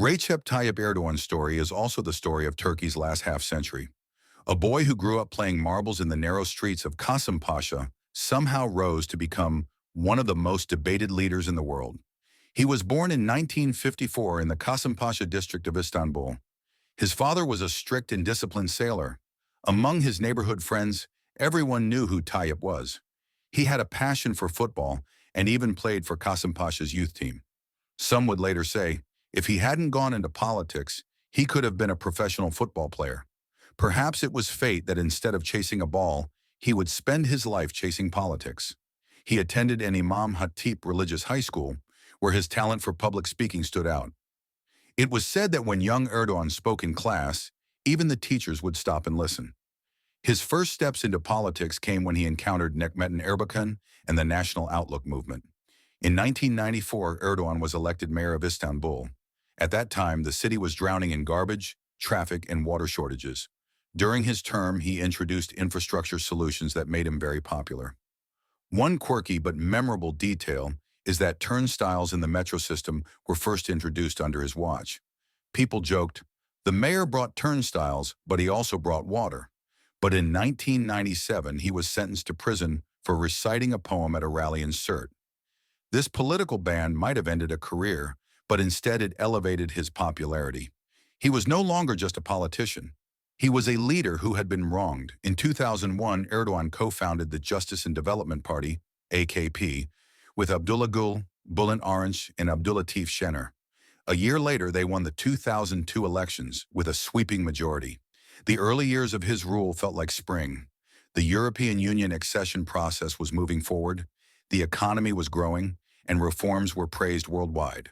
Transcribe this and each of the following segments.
Recep Tayyip Erdoğan's story is also the story of Turkey's last half-century. A boy who grew up playing marbles in the narrow streets of Kasımpaşa somehow rose to become one of the most debated leaders in the world. He was born in 1954 in the Kasımpaşa district of Istanbul. His father was a strict and disciplined sailor. Among his neighborhood friends, everyone knew who Tayyip was. He had a passion for football and even played for Kasımpaşa's youth team. Some would later say, if he hadn't gone into politics, he could have been a professional football player. Perhaps it was fate that instead of chasing a ball, he would spend his life chasing politics. He attended an Imam Hatip religious high school, where his talent for public speaking stood out. It was said that when young Erdoğan spoke in class, even the teachers would stop and listen. His first steps into politics came when he encountered Necmettin Erbakan and the National Outlook movement. In 1994, Erdoğan was elected mayor of Istanbul. At that time, the city was drowning in garbage, traffic, and water shortages. During his term, he introduced infrastructure solutions that made him very popular. One quirky but memorable detail is that turnstiles in the metro system were first introduced under his watch. People joked, the mayor brought turnstiles, but he also brought water. But in 1997, he was sentenced to prison for reciting a poem at a rally in Sirte. This political ban might have ended a career, but instead it elevated his popularity. He was no longer just a politician. He was a leader who had been wronged. In 2001, Erdoğan co-founded the Justice and Development Party, AKP, with Abdullah Gül, Bülent Arınç, and Abdülatif Şener. A year later, they won the 2002 elections with a sweeping majority. The early years of his rule felt like spring. The European Union accession process was moving forward, the economy was growing, and reforms were praised worldwide.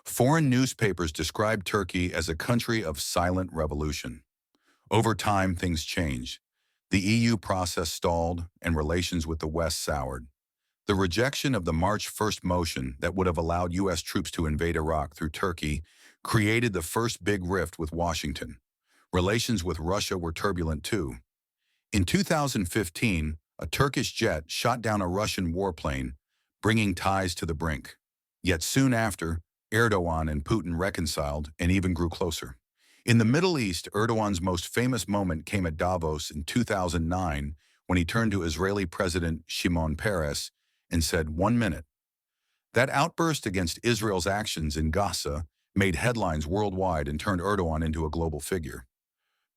Foreign newspapers described Turkey as a country of silent revolution. Over time, things changed. The EU process stalled, and relations with the West soured. The rejection of the March 1st motion that would have allowed U.S. troops to invade Iraq through Turkey created the first big rift with Washington. Relations with Russia were turbulent too. In 2015, a Turkish jet shot down a Russian warplane, bringing ties to the brink. Yet soon after, Erdoğan and Putin reconciled and even grew closer. In the Middle East, Erdoğan's most famous moment came at Davos in 2009 when he turned to Israeli President Shimon Peres and said, "1 minute." That outburst against Israel's actions in Gaza made headlines worldwide and turned Erdoğan into a global figure.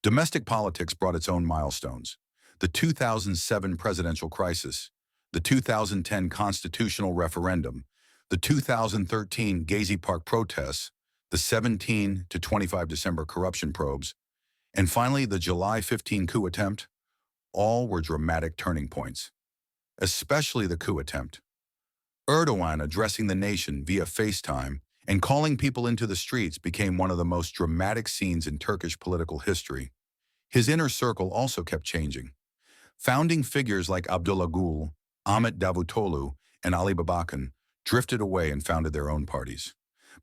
Domestic politics brought its own milestones. The 2007 presidential crisis, the 2010 constitutional referendum, the 2013 Gezi Park protests, the 17 to 25 December corruption probes, and finally the July 15 coup attempt, all were dramatic turning points. Especially the coup attempt. Erdoğan addressing the nation via FaceTime and calling people into the streets became one of the most dramatic scenes in Turkish political history. His inner circle also kept changing. Founding figures like Abdullah Gül, Ahmet Davutoğlu, and Ali Babakan drifted away and founded their own parties.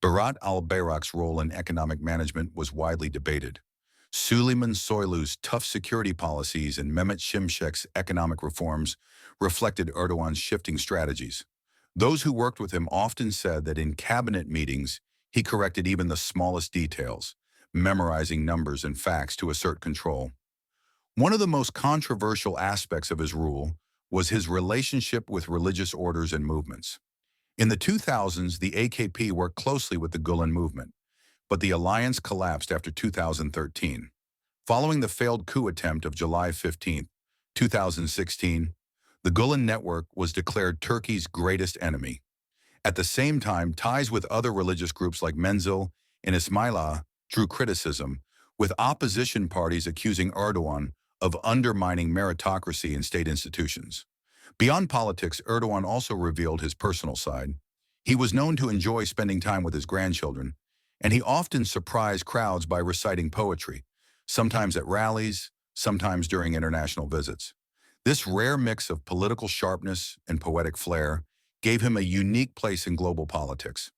Berat al-Bayrak's role in economic management was widely debated. Süleyman Soylu's tough security policies and Mehmet Şimşek's economic reforms reflected Erdoğan's shifting strategies. Those who worked with him often said that in cabinet meetings, he corrected even the smallest details, memorizing numbers and facts to assert control. One of the most controversial aspects of his rule was his relationship with religious orders and movements. In the 2000s, the AKP worked closely with the Gülen movement, but the alliance collapsed after 2013. Following the failed coup attempt of July 15, 2016, the Gülen network was declared Turkey's greatest enemy. At the same time, ties with other religious groups like Menzil and Ismaila drew criticism, with opposition parties accusing Erdoğan of undermining meritocracy in state institutions. Beyond politics, Erdoğan also revealed his personal side. He was known to enjoy spending time with his grandchildren, and he often surprised crowds by reciting poetry, sometimes at rallies, sometimes during international visits. This rare mix of political sharpness and poetic flair gave him a unique place in global politics.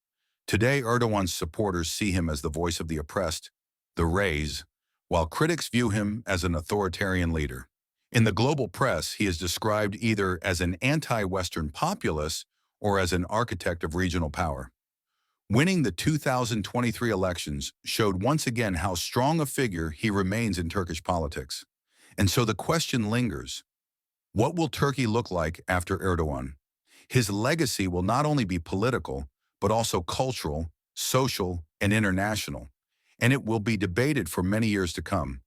Today, Erdoğan's supporters see him as the voice of the oppressed, the reis, while critics view him as an authoritarian leader. In the global press, he is described either as an anti-Western populist or as an architect of regional power. Winning the 2023 elections showed once again how strong a figure he remains in Turkish politics. And so the question lingers, what will Turkey look like after Erdoğan? His legacy will not only be political, but also cultural, social, and international, and it will be debated for many years to come.